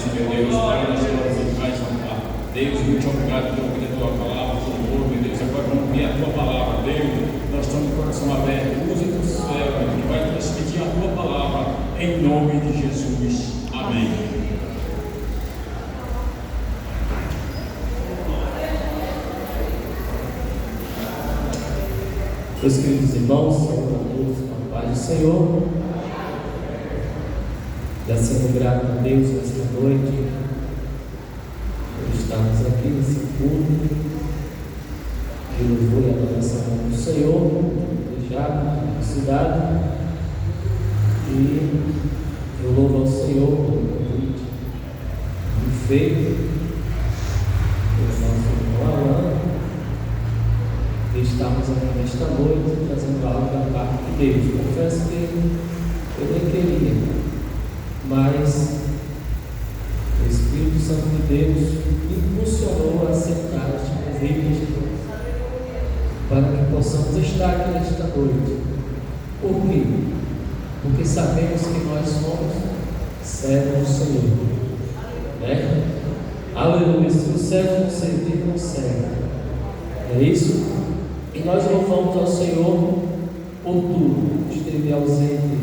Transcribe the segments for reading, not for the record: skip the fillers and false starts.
isso, meu Deus, Pai, nós vamos em mais uma. Deus, muito obrigado por ouvir a tua palavra, Senhor, meu Deus. Agora vamos ouvir a tua palavra, Deus. Nós estamos com o coração aberto, use do céu, que vai transmitir a tua palavra, em nome de Jesus. Amém. Meus queridos irmãos, saúde a todos com a paz do Senhor. Já sendo grato a Deus nesta noite, por estarmos aqui nesse culto de louvor e adoração do Senhor, na cidade. E eu louvo ao Senhor pelo convite feito pelo nosso irmão Alan, e estamos aqui nesta noite trazendo algo da parte de Deus. Confesso que eu nem queria, mas o Espírito Santo de Deus me impulsionou a aceitar este convite para que possamos estar aqui nesta noite. Por quê? Porque sabemos que nós somos servos do Senhor, né? Aleluia. Se o servo não servir, não serve. É isso? E nós louvamos ao Senhor por tudo. Estive ausente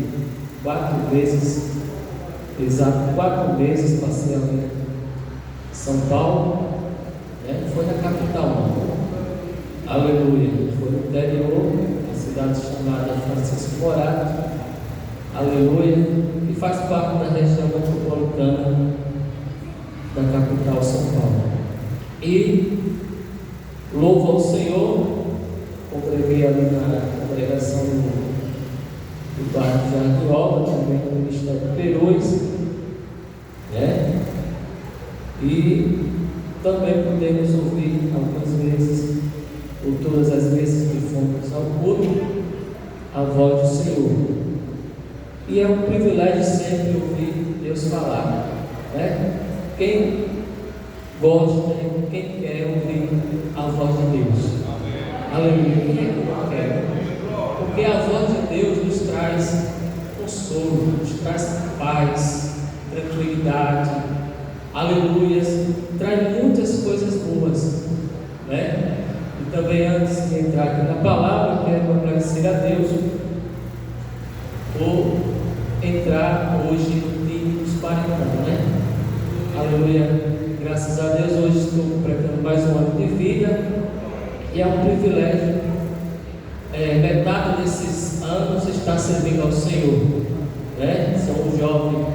4 vezes, exato 4 meses, passei ali em São Paulo, né? Não foi na capital, não. Aleluia. Foi no interior, uma cidade chamada Francisco Morato. Aleluia. E faz parte da região metropolitana da capital São Paulo. E louvo ao Senhor. Congreguei ali na congregação do bairro Jardiola, também no Ministério de Perus, né? E também podemos ouvir algumas vezes, ou todas as vezes que fomos ao culto, a voz do Senhor. E é um privilégio sempre ouvir Deus falar, né? Quem gosta, quem quer ouvir a voz de Deus? Aleluia. Quem é que não quer? Porque a voz de Deus nos traz consolo, nos traz paz, tranquilidade, aleluia, traz muitas coisas boas, né? E também, antes de entrar aqui na palavra, quero agradecer a Deus por entrar hoje no time dos 40, né? Aleluia. Graças a Deus, hoje estou completando mais um ano de vida. E é um privilégio, metade desses anos está servindo ao Senhor, né? Sou um jovem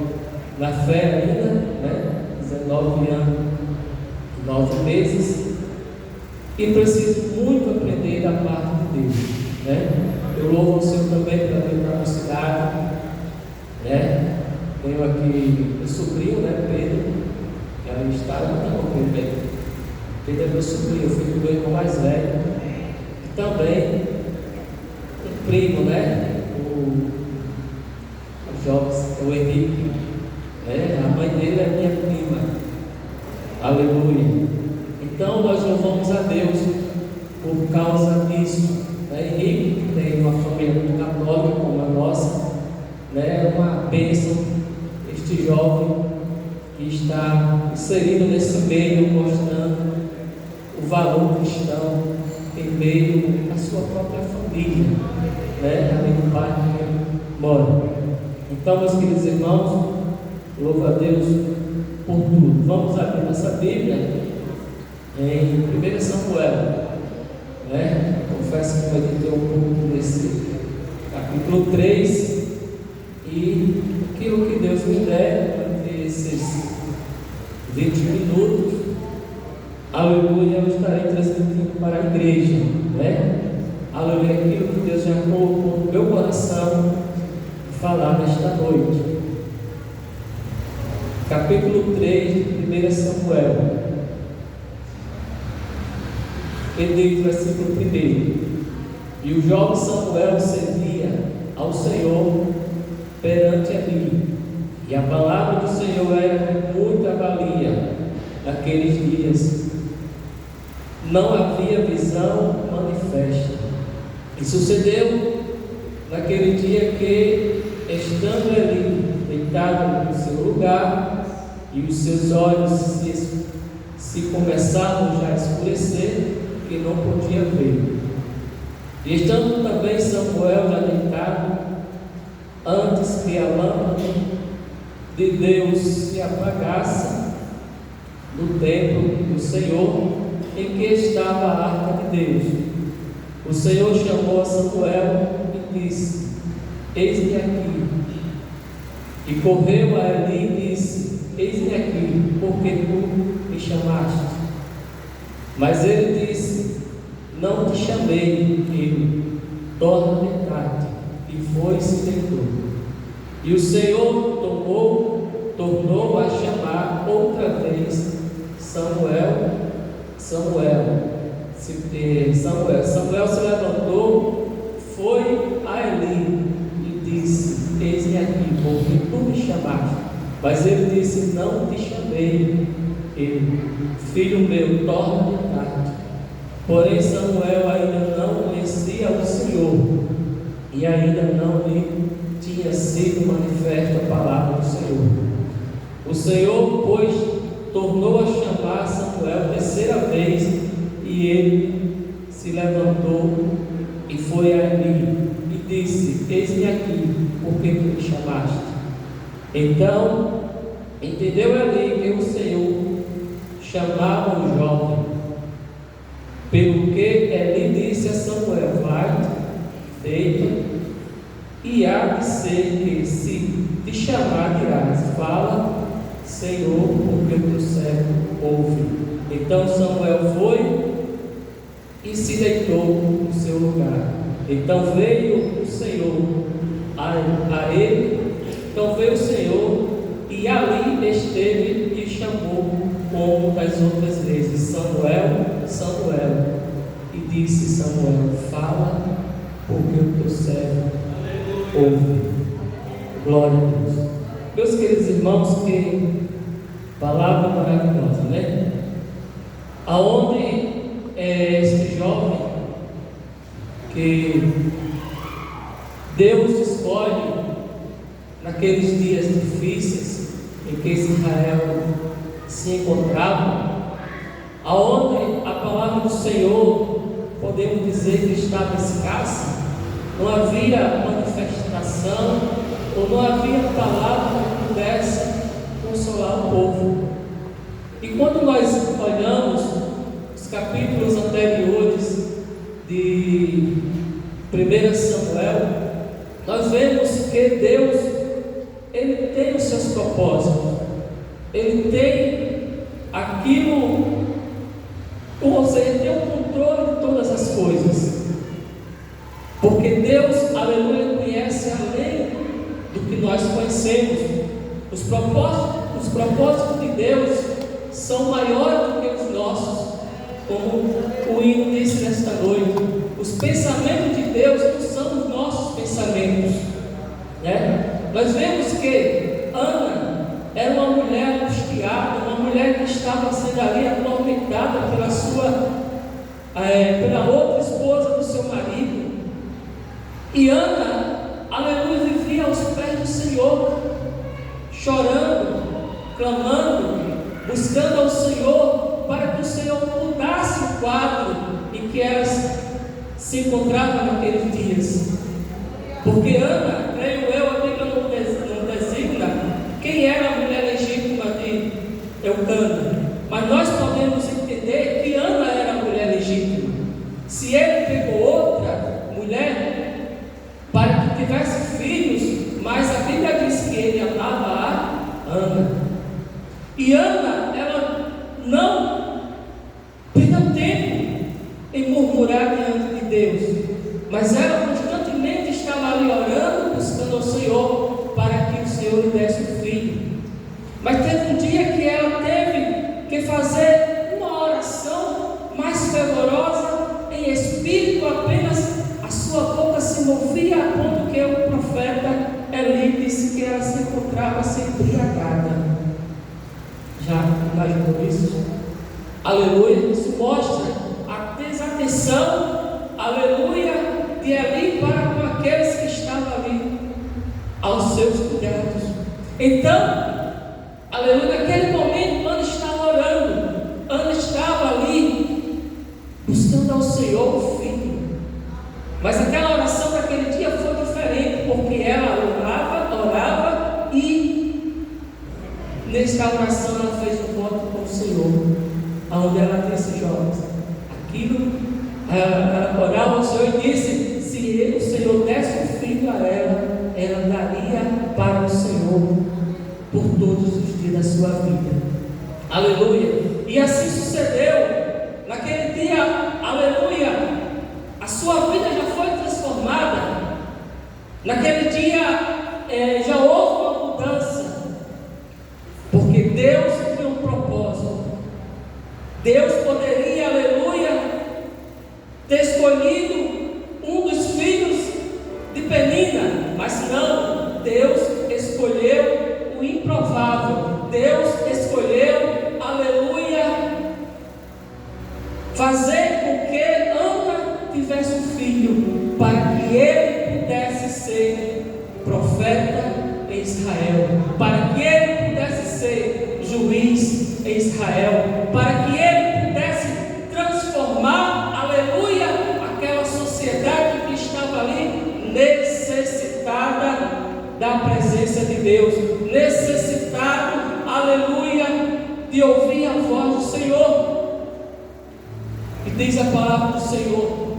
na fé ainda, né? 19 anos, 9 meses, e preciso muito aprender da parte de Deus, né? Eu louvo ao Senhor também pela minha mocidade, né? Tenho aqui meu sobrinho, né? Pedro, que ali está, não com Pedro. Pedro é meu sobrinho, filho do meu irmão mais velho. E também um primo, né? O Jobs, o Henrique. A mãe dele é minha prima. Aleluia. Então nós louvamos a Deus por causa disso. Henrique, que tem uma família muito católica como a nossa, né? É uma bênção este jovem que está inserido nesse meio, mostrando o valor cristão em meio à sua própria família, né? Ali no bairro que ele mora. Então, meus queridos irmãos, louvo a Deus por tudo. Vamos abrir nossa Bíblia em 1 Samuel, né? Confesso que eu meditei um pouco nesse capítulo 3 e aquilo que Deus me der durante esses 20 minutos, aleluia, eu estarei transmitindo para a igreja, né? Aleluia, aquilo que Deus já colocou no meu coração falar nesta noite. Capítulo 3 de 1 Samuel. Ele diz, versículo 1: E o jovem Samuel servia ao Senhor perante Eli, e a palavra do Senhor era de muita valia naqueles dias. Não havia visão manifesta. E sucedeu naquele dia que, estando Eli deitado no seu lugar, e os seus olhos se começaram já a escurecer, que não podia ver. E estando também Samuel já deitado, antes que a lâmpada de Deus se apagasse no templo do Senhor, em que estava a arca de Deus, o Senhor chamou a Samuel e disse: eis-me aqui. E correu a Eli e disse: eis-me aqui, porque tu me chamaste. Mas ele disse: não te chamei, filho, torna de tarde. E foi e se deitou. E o Senhor tornou a chamar outra vez: Samuel, Samuel. Samuel se levantou, foi a Eli e disse: eis-me aqui, porque tu me chamaste. Mas ele disse: não te chamei, filho meu, torna de tarde. Porém Samuel ainda não conhecia o Senhor, e ainda não lhe tinha sido manifesta a palavra do Senhor. O Senhor, pois, tornou a chamar Samuel terceira vez, e ele se levantou e foi a Eli e disse: eis-me aqui, porque tu me chamaste. Então entendeu Eli que o Senhor chamava o jovem, pelo que Eli disse a Samuel: vai, deita, e há de ser que, se te chamar, dirás: fala, Senhor, porque o teu servo ouve. Então Samuel foi e se deitou no seu lugar. Então veio o Senhor a ele. Então veio o Senhor e ali esteve e chamou, como das outras vezes: Samuel, Samuel. E disse Samuel: fala, porque o teu servo ouve. Glória a Deus. Meus queridos irmãos, que palavra maravilhosa, né? Aonde este jovem que Deus escolhe naqueles dias difíceis em que Israel se encontrava, aonde a palavra do Senhor, podemos dizer que estava escassa, não havia manifestação, ou não havia palavra que pudesse consolar o povo. E quando nós olhamos os capítulos anteriores de 1 Samuel, nós vemos que Deus, Ele tem os seus propósitos, Ele tem aquilo, ou seja, Ele tem o controle de todas as coisas, porque Deus, aleluia, conhece além do que nós conhecemos. Os propósitos de Deus são maiores do que os nossos, como o hino disse nesta noite. Os pensamentos de Deus não são os nossos pensamentos, né? Nós vemos que Ana era uma mulher angustiada, uma mulher que estava sendo ali atormentada pela outra esposa do seu marido. E Ana, aleluia, vivia aos pés do Senhor, chorando, clamando, buscando ao Senhor, para que o Senhor mudasse o quadro em que ela se encontrava naqueles dias. Porque Ana, creio eu, a Bíblia não designa quem era a mulher legítima de Eucana, mas nós podemos entender que Ana era a mulher legítima. Se ele pegou outra mulher para que tivesse filhos, mas a Bíblia diz que ele amava a Ana. E Ana, ela não perdeu tempo em murmurar diante de Deus, mas ela constantemente estava ali orando, buscando ao Senhor, para que o Senhor lhe desse um filho. Mas teve um dia que ela teve que fazer uma oração mais fervorosa, em espírito, apenas a sua boca se movia, a ponto que o profeta Eli disse que ela se encontrava embriagada. Já imaginou isso? Aleluia. Isso mostra a desatenção, aleluia, de Eli para com aqueles que estavam ali aos seus cuidados. Então, aleluia, Aleluia. Naquele momento, Ana estava orando. Ana estava ali buscando ao Senhor o filho. Mas aquela oração daquele dia foi diferente, porque ela orava e nesta oração ela fez um voto com o Senhor, onde ela disse: jovens, aquilo, ela orava ao Senhor e disse: se o Senhor desse um filho a ela daria para o Senhor por todos os dias da sua vida. Aleluia. E assim sucedeu. Naquele dia, aleluia, a sua vida já foi transformada. Naquele dia já houve uma mudança, porque Deus tinha um propósito. Deus poderia, aleluia, ter escolhido um dos filhos de Penina, mas não. Deus escolheu o improvável. Deus escolheu, aleluia, fazer com que Ana tivesse um filho, para que ele pudesse ser profeta em Israel, para que ele pudesse ser juiz em Israel, para que ele pudesse transformar, aleluia, aquela sociedade que estava ali necessitada da presença de Deus, necessitado, aleluia, de ouvir a voz do Senhor. E diz a palavra do Senhor,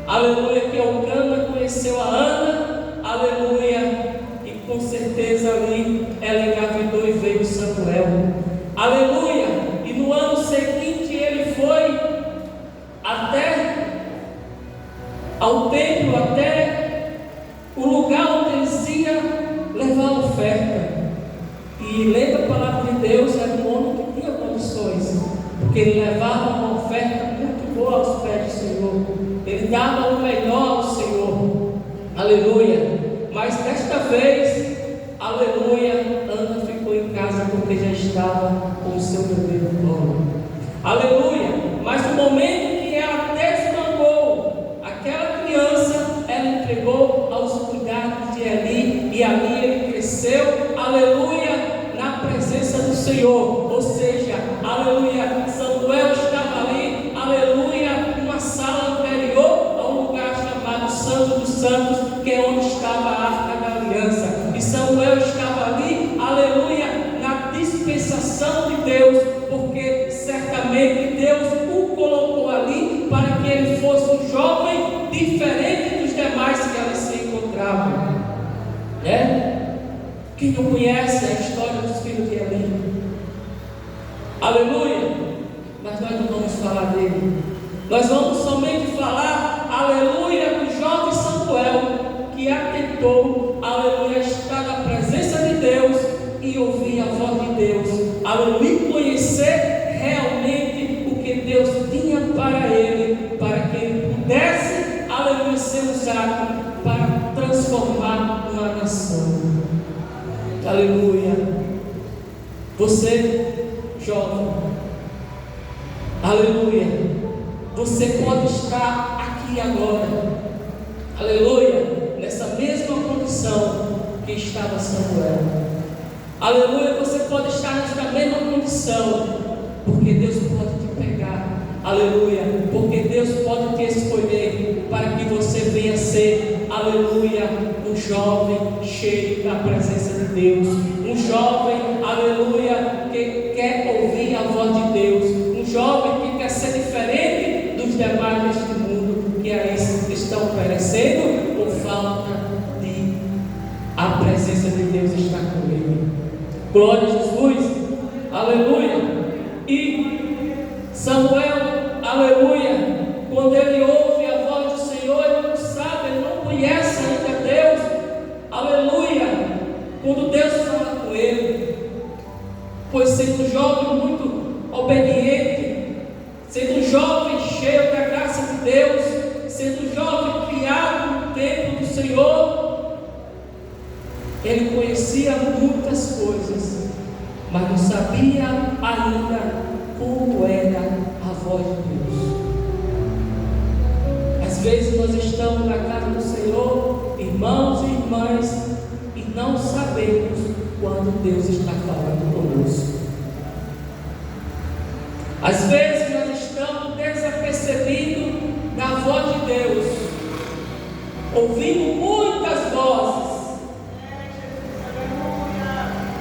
aleluia, que Eucana conheceu a Ana, aleluia, e com certeza ali ela engravidou e veio Samuel, aleluia. E no ano seguinte ele foi até ao templo, até o lugar onde eles iam levar a oferta. E lembra a palavra de Deus, era um homem que tinha condições, porque ele levava uma oferta muito boa aos pés do Senhor, ele dava o melhor ao Senhor, aleluia. Mas desta vez, aleluia, Ana ficou em casa porque já estava com o seu bebê no colo, aleluia. Mas no momento que ela desmamou aquela criança, ela entregou aos cuidados de Eli, e ali ele cresceu, aleluia, na presença do Senhor. Ou seja, aleluia, Samuel estava ali, aleluia, numa sala anterior ao lugar chamado Santo dos Santos, que é onde estava a Arca da Aliança. E Samuel estava ali, aleluia, na dispensação de Deus, porque certamente Deus o colocou ali para que ele fosse um jovem diferente dos demais que ali se encontravam. Quem não conhece a história dos filhos de Eli? Aleluia. Mas nós não vamos falar dele. Nós vamos somente falar, aleluia, do jovem Samuel, que atentou, aleluia, estar na presença de Deus e ouvir a voz de Deus, aleluia, conhecer realmente o que Deus tinha para ele, para que ele pudesse, aleluia, ser usado para transformar uma nação. Aleluia. Você, jovem, aleluia, você pode estar aqui agora, aleluia, nessa mesma condição que estava Samuel. Aleluia, você pode estar nessa mesma condição, porque Deus pode te pegar, aleluia, porque Deus pode te escolher para que você venha ser, aleluia, um jovem cheio da presença de Deus, um jovem, aleluia, que quer ouvir a voz de Deus, um jovem que quer ser diferente dos demais deste mundo, que aí estão perecendo por falta de a presença de Deus estar com ele. Glória a Jesus, aleluia. E Samuel, aleluia, quando ele ouve a voz do Senhor, ele não sabe, ele não conhece ainda Deus, aleluia, quando Deus fala com ele, pois sendo um jovem muito obediente, sendo um jovem cheio da graça de Deus, sendo um jovem criado no templo do Senhor, ele conhecia muitas coisas, mas não sabia ainda como era a voz de Deus. Às vezes nós estamos na casa do Senhor, irmãos e irmãs, e não sabemos quando Deus está falando conosco. Às vezes nós estamos desapercebidos da voz de Deus, ouvindo muitas vozes,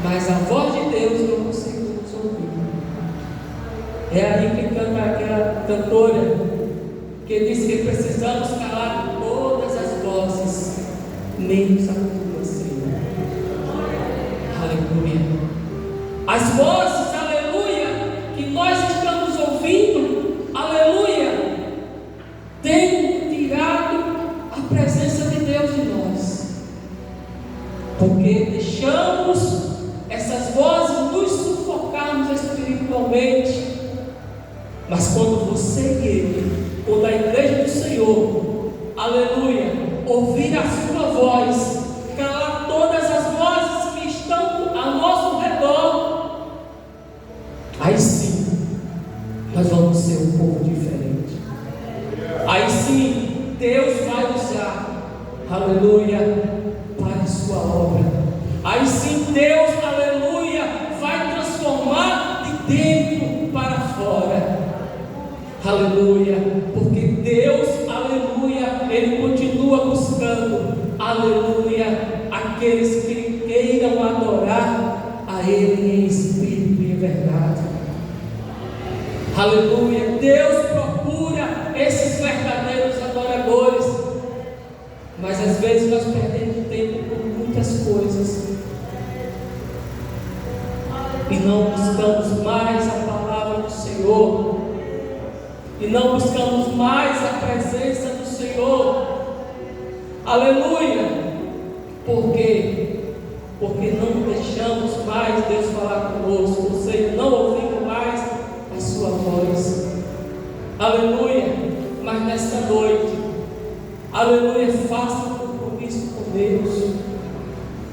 mas a voz de Deus não conseguimos ouvir. É aí que canta aquela cantora que diz que precisamos calar todas as vozes, menos a tua, Senhor. Aleluia. As vozes, aleluia, que nós estamos ouvindo, aleluia, tem tirado a presença de Deus de nós, porque deixamos essas vozes nos sufocarmos espiritualmente. Mas quando você e ele, quando a igreja do Senhor, aleluia, ouvir a sua voz, calar todas as vozes que estão ao nosso redor, aí sim nós vamos ser um povo diferente. Aí sim Deus vai usar, aleluia, para a sua obra. Aí sim Deus, aleluia, vai transformar de dentro para fora. Aleluia, porque Deus, aleluia, Ele continua buscando, aleluia, aqueles que queiram adorar a Ele em espírito e em verdade. Aleluia, Deus procura esses verdadeiros adoradores, mas às vezes nós perdemos tempo com muitas coisas e não buscamos mais a palavra do Senhor. E não buscamos mais a presença do Senhor. Aleluia. Por quê? Porque não deixamos mais Deus falar conosco, ou seja, não ouvimos mais a sua voz. Aleluia. Mas nesta noite, aleluia, faça um compromisso com Deus.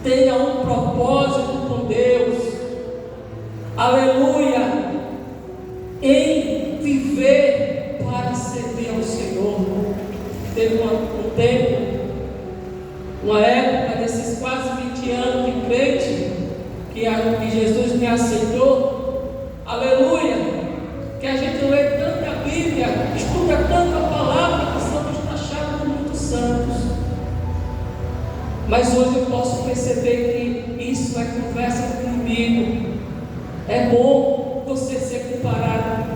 Tenha um propósito com Deus. Aleluia. Em viver para servir ao Senhor. Teve um tempo, uma época desses quase 20 anos de crente, que Jesus me aceitou, aleluia, que a gente lê tanta Bíblia, estuda tanta palavra, que somos taxados como muito santos. Mas hoje eu posso perceber que isso é conversa comigo. É bom você ser comparado,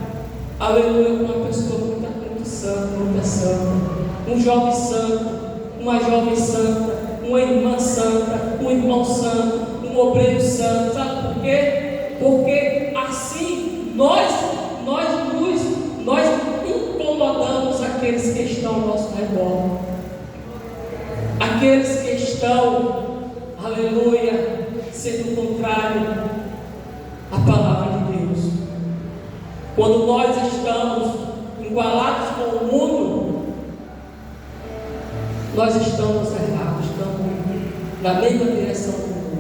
aleluia, com uma pessoa muito santa, um jovem santo, uma jovem santa, uma irmã santa, um irmão santo, um obreiro santo. Sabe por quê? Porque assim nós incomodamos aqueles que estão ao nosso redor, aqueles que estão, aleluia, sendo contrário à palavra de Deus. Quando nós estamos igualados com o mundo, nós estamos errados, estamos na mesma direção do mundo.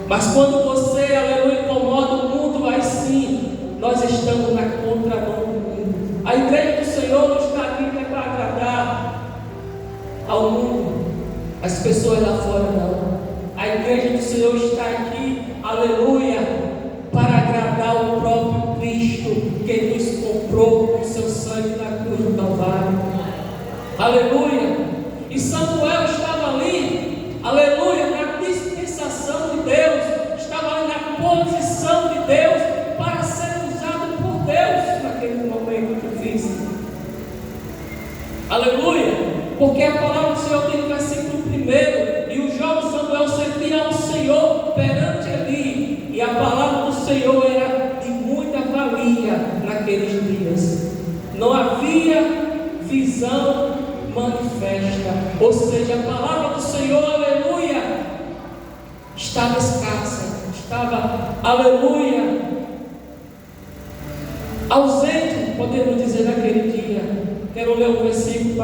Mas quando você, aleluia, incomoda o mundo, aí sim, nós estamos na contramão do mundo. A igreja do Senhor não está aqui para agradar ao mundo, as pessoas lá fora não. A igreja do Senhor está aqui, aleluia, para agradar o próprio Cristo, que nos comprou com seu sangue na cruz do Calvário. Aleluia. E Samuel estava ali, aleluia, na dispensação de Deus, estava ali na posição de Deus para ser usado por Deus naquele momento difícil. Aleluia. Porque a palavra do Senhor tem no versículo 1, e o jovem Samuel servia ao Senhor perante ali, e a palavra do Senhor era de muita valia naqueles dias. Não havia visão manifesta, ou seja, a palavra do Senhor, aleluia, estava escassa, estava, aleluia, ausente, podemos dizer, naquele dia. Quero ler um versículo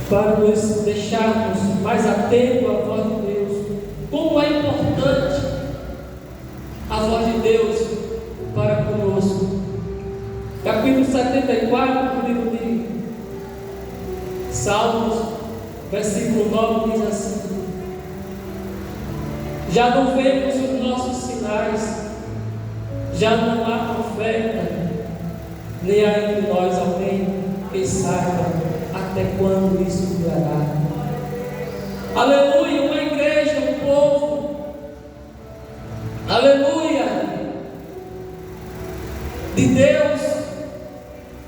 para nos deixarmos mais atentos à voz de Deus. Como é importante a voz de Deus para conosco. Capítulo 74 do livro de Salmos, Versículo 9 diz assim: já não vemos os nossos sinais, já não há profeta, nem há entre nós alguém que saiba até quando isso durará. Aleluia, uma igreja, um povo, aleluia, de Deus.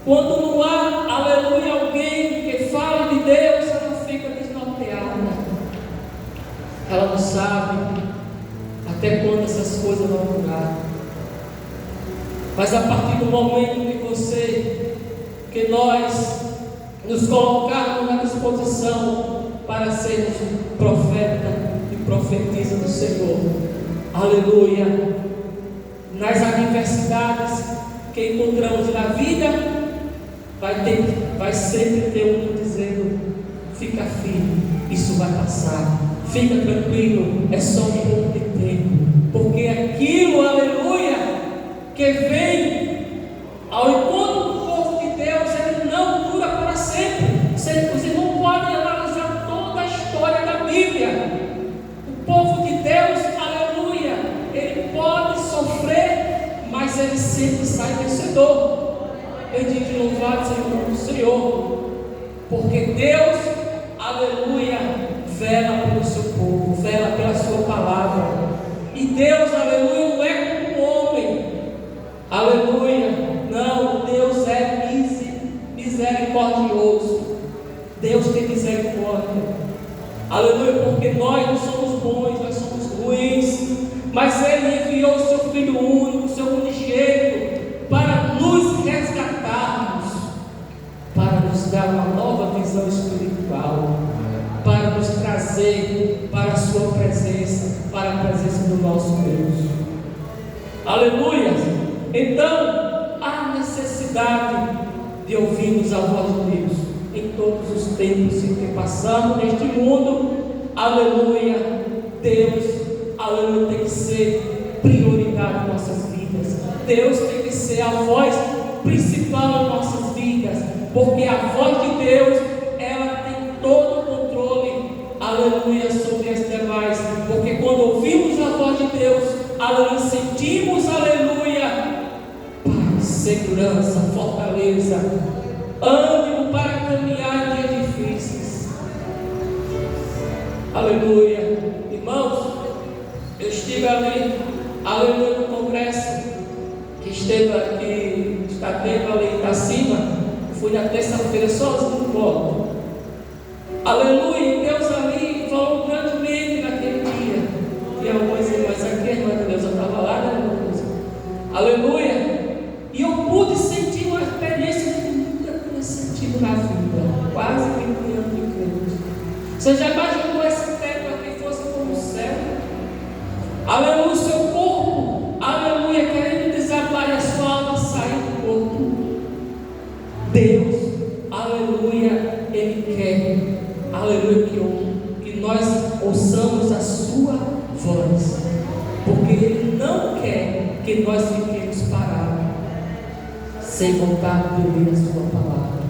Quando não há, aleluia, alguém que fale de Deus, ela fica desnorteada. Ela não sabe até quando essas coisas vão durar. Mas a partir do momento que nós nos colocarmos na disposição para sermos profeta e profetisa do Senhor, aleluia, nas adversidades que encontramos na vida, vai sempre ter um dizendo: fica firme, isso vai passar, fica tranquilo, é só um pouco de tempo, porque aquilo, aleluia, que vem ao encontro do povo de Deus, ele não dura para sempre. Você não pode analisar toda a história da Bíblia. O povo de Deus, aleluia, ele pode sofrer, mas ele sempre sai vencedor. Bendito e louvado seja o nome do Senhor, porque Deus, aleluia, vela pelo seu povo, vela pela sua palavra. E Deus, aleluia, não é como um homem, aleluia, não, Deus é misericordioso. Deus tem misericórdia, aleluia, porque nós não somos bons, nós somos ruins, mas Ele enviou o seu Filho único, o seu unigênito, para nos resgatarmos, para nos dar uma nova visão espiritual, para nos trazer para a sua presença, para a presença do nosso Deus. Aleluia! Então, há necessidade de ouvirmos a voz de Deus em todos os tempos em que passamos neste mundo. Aleluia! Deus, aleluia, tem que ser prioridade em nossas vidas. Deus tem que ser a voz principal em nossas vidas, porque a voz de Deus, ela tem todo o controle, aleluia, sobre as demais, porque quando ouvimos a voz de Deus, aleluia, sentimos, aleluia, paz, segurança, fortaleza, ânimo para caminhar em dias difíceis. Aleluia. Irmãos, eu estive ali, aleluia, no congresso que está tendo ali em Itacima. Fui na terça-feira sozinho, volto. Aleluia, e Deus ali falou grandemente naquele dia. Tinha algumas irmãs aqui, a irmã de Deus, eu estava lá, né, irmã de Deus? Aleluia, e eu pude sentir uma experiência que eu nunca tinha sentido na vida. Quase 20 anos de crente. Você já imaginou esse tempo aqui fosse como o céu? Aleluia, o seu corpo, aleluia, querendo desabar e a sua alma sair do corpo. Deus, aleluia, Ele quer, aleluia, que nós ouçamos a sua voz, porque Ele não quer que nós fiquemos parados, sem vontade de ouvir a sua palavra,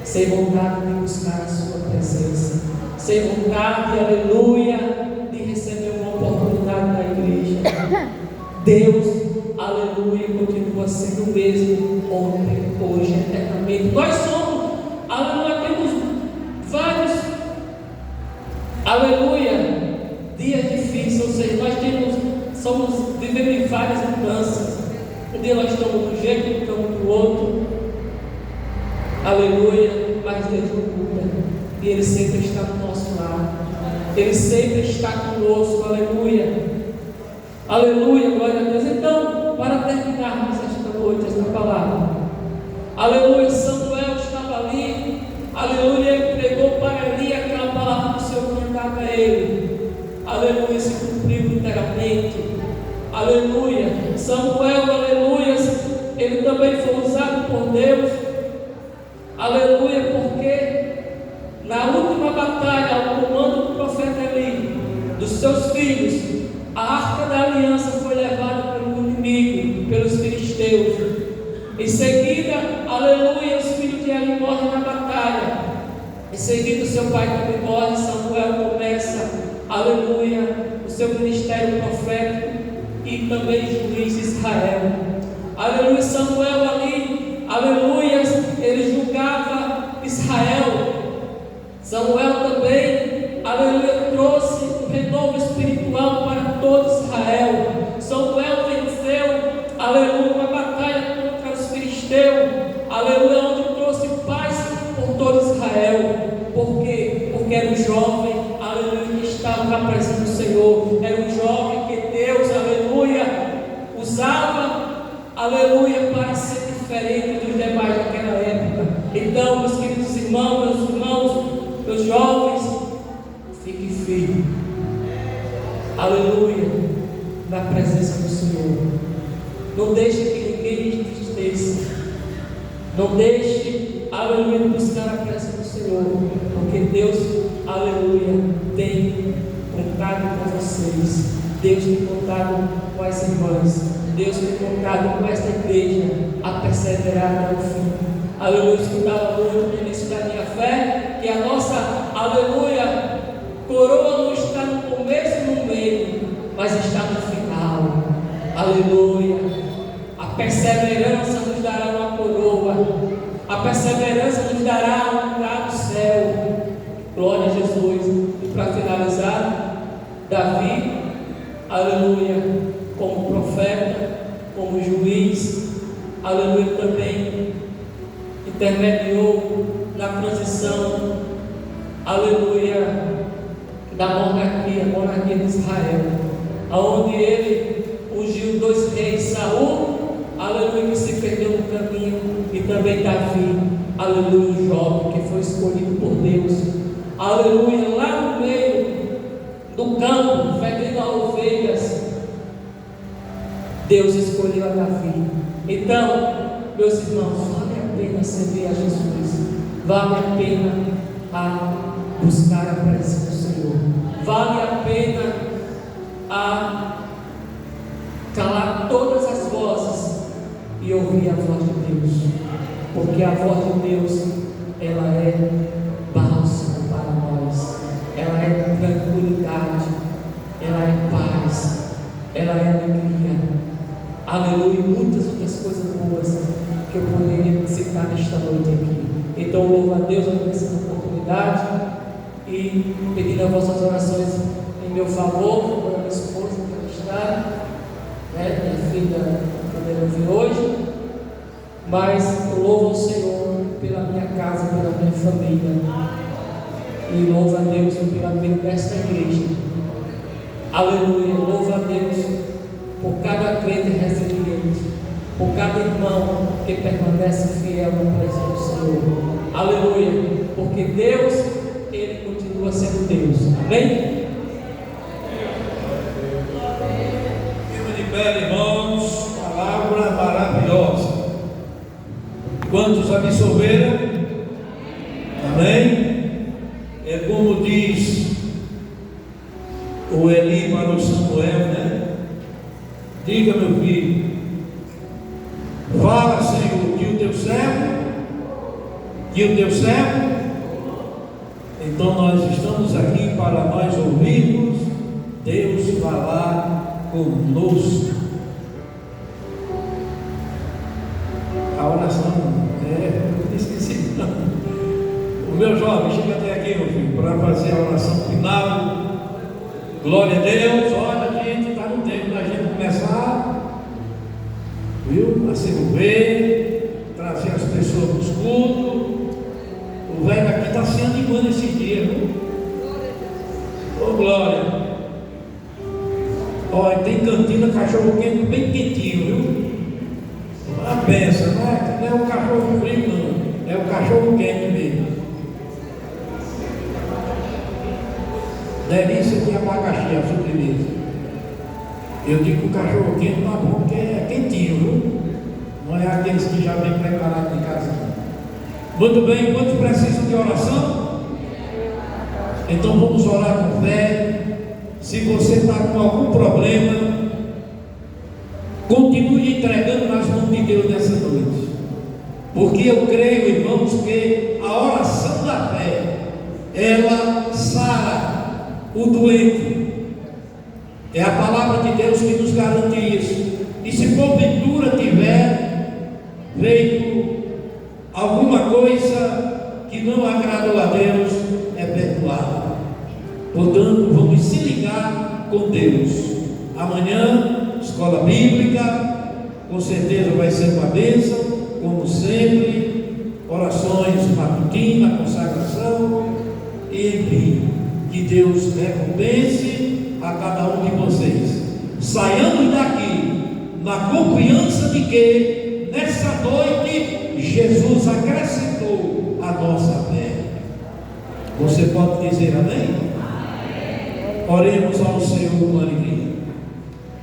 sem vontade de buscar a sua presença, sem vontade, aleluia, de receber uma oportunidade da igreja. Deus, aleluia, continua sendo o mesmo ontem, hoje, eternamente. Nós somos, aleluia, temos vários, aleluia, dias difíceis, ou seja, nós vivemos em várias mudanças. Um dia nós estamos de um jeito, estamos do outro, aleluia, mas Deus não muda, e Ele sempre está do nosso lado, Ele sempre está conosco, aleluia, aleluia, glória a Deus. Então, para terminarmos esta noite, esta palavra, aleluia, Samuel estava ali, aleluia, ele pregou para Eli aquela palavra que o Senhor tinha dado a ele, aleluia, se cumpriu literalmente, aleluia. Samuel, aleluia, ele também foi usado por Deus, aleluia, porque na última batalha, ao comando do profeta Eli, dos seus filhos, a arca da aliança foi levada pelo inimigo, pelos filisteus. Em seguida, aleluia, os filhos de Eli morrem na batalha. Em Em seguida, o seu pai também morre. Samuel começa, aleluia, o seu ministério profético e também juiz de Israel. Aleluia, Samuel ali, aleluia, ele julgava Israel. Samuel também, aleluia, trouxe um renovo espiritual para todo Israel. Samuel venceu, aleluia, uma batalha contra os filisteus, aleluia, onde trouxe paz por todo Israel. Por quê? Porque era um jovem, aleluia, que estava na presença do Senhor. Era um jovem que Deus, aleluia, usava, aleluia, para ser diferente dos demais daquela época. Então, meus queridos irmãos, meus jovens, fiquem firmes, aleluia, na presença do Senhor. Não deixe que ninguém lhe entristeça. Não deixe, aleluia, buscar a presença do Senhor, porque Deus, aleluia, tem contado com vocês. Deus tem contado com as irmãs. Deus tem contado com esta igreja a perseverar até o fim. Aleluia, eu escutava muito no início da minha fé que a nossa, aleluia, coroa não está no começo e no meio, mas está no final. Aleluia. A perseverança nos dará uma coroa. A perseverança nos dará um lugar no céu. Glória a Jesus. E para finalizar, Davi, aleluia, como profeta, como juiz, aleluia, também intermediou na transição, aleluia, da monarquia de Israel, aonde ele ungiu 2 reis, Saul, aleluia, que se perdeu no caminho, e também Davi, aleluia, um jovem que foi escolhido por Deus, aleluia, lá no meio do campo, fedendo a ovelhas, Deus escolheu a Davi. Então, meus irmãos, vale a pena servir a Jesus, vale a pena a buscar a presença do Senhor, vale a pena a calar todas as vozes e ouvir a voz de Deus, porque a voz de Deus, ela é bálsamo para nós, ela é tranquilidade, ela é paz, ela é alegria, aleluia, e muitas outras coisas boas que eu poderia citar nesta noite aqui. Então, louvo a Deus por essa oportunidade e pedindo as vossas orações em meu favor, por minha esposa que está, minha filha também não vi hoje, mas eu louvo ao Senhor pela minha casa, pela minha família, e louvo a Deus pela vida desta igreja. Aleluia, louvo a Deus por cada crente resiliente, por cada irmão que permanece fiel na presença do Senhor. Aleluia, porque Deus, Ele continua sendo Deus. Amém? Fica de pé, irmãos, palavra maravilhosa. Quantos absorveram? Amém? É como diz o Eli para o Samuel, né? Diga, meu filho, fala, Senhor, que o teu servo, então nós estamos aqui para nós ouvirmos Deus falar conosco. A oração, eu esqueci, não. O meu jovem, chega até aqui, meu filho, para fazer a oração final. Glória a Deus. Olha, gente, está no tempo da gente começar, viu, a se mover, trazer as pessoas para os cultos. O velho aqui está se animando esses dias, viu? Ô, glória. Olha, tem cantina, cachorro quente bem quentinho, viu? A peça, não é o cachorro frio, não, é o cachorro quente mesmo. Delícia de abacaxi, a sobremesa. Eu digo que o cachorro quente não é bom, porque é quentinho, viu? Não é aqueles que já vem preparado de casa. Muito bem, quantos precisam de oração? Então vamos orar com fé. Se você está com algum problema, continue entregando nas mãos de Deus nessa noite. Porque eu creio, irmãos, que a oração da fé ela sara o doente. É a palavra de Deus que nos garante isso. E se porventura tiver feito alguma coisa que não agradou a Deus, é perdoado. Portanto, vamos se ligar com Deus. Amanhã, escola bíblica, com certeza vai ser uma bênção, como sempre, orações matutinas, consagração, e enfim, que Deus recompense a cada um de vocês. Saiamos daqui na confiança de que nessa noite Jesus acrescentou a nossa fé. Você pode dizer amém? Oremos ao Senhor com alegria.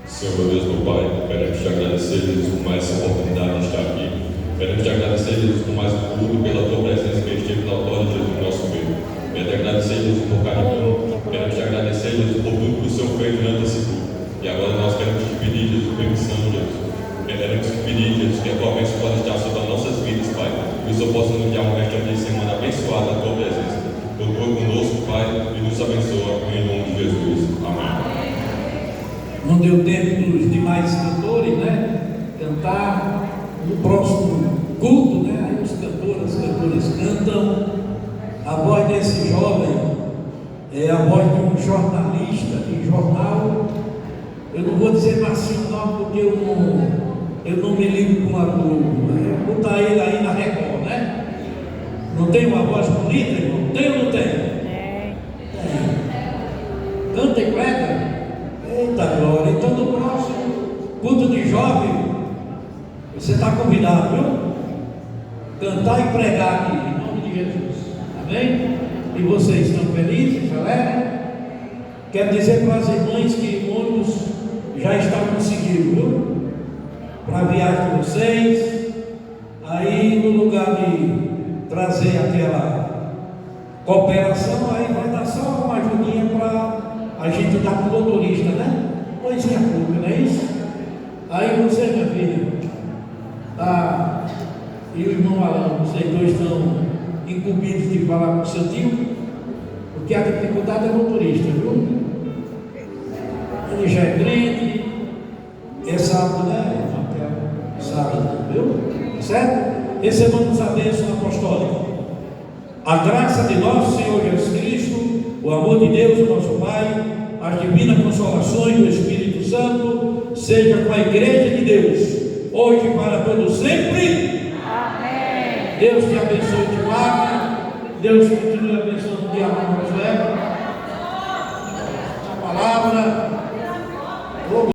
Senhor, meu Deus, meu Pai, queremos te agradecer, Jesus, por mais essa oportunidade de estar aqui. Queremos te agradecer, Jesus, por mais um culto, pela tua presença que esteve na autória de Jesus no nosso meio. Queremos te agradecer, Jesus, por carinho. Queremos te agradecer, Jesus, por tudo que o Senhor fez durante esse culto. E agora nós queremos te pedir, Jesus, permissão, Jesus. Queremos te pedir, Jesus, que a tua bênção possa estar sobre as nossas vidas, Pai. Que o Senhor possa nos dar um resto de semana abençoada na tua presença. Continua conosco, Pai, e nos abençoa em nome de Jesus. Amém. Não deu tempo dos demais cantores, né? Cantar no próximo culto, né? Aí os cantores cantam. A voz desse jovem é a voz de um jornalista de jornal. Eu não vou dizer nacional porque eu não me ligo com a Globo. Botar ele aí na Record, né? Não tem uma voz bonita, irmão? Tem ou não tem? Tem. Canta e prega? Eita glória! Então no próximo culto de jovem, você está convidado, viu? Cantar e pregar aqui, em nome de Jesus. Amém? E vocês estão felizes, alegres? Quero dizer para as irmãs que o ônibus já está conseguido, viu? Para a viagem de vocês. Aí no lugar de trazer aquela cooperação, aí vai dar só uma ajudinha para a gente dar para o motorista, né? Coisinha pouca, não é isso? Aí você, minha filha, tá, e o irmão Alan, vocês dois estão incumbidos de falar com o seu tio, porque a dificuldade é motorista, viu? Ele já é crente, é sábado, né? Sábado, viu? Certo? Recebamos a bênção apostólica. A graça de nosso Senhor Jesus Cristo, o amor de Deus, o nosso Pai, as divinas consolações do Espírito Santo, seja com a Igreja de Deus, hoje e para todo sempre. Amém. Deus te abençoe e te guarde. Deus continue abençoando o diácono Josué. A palavra.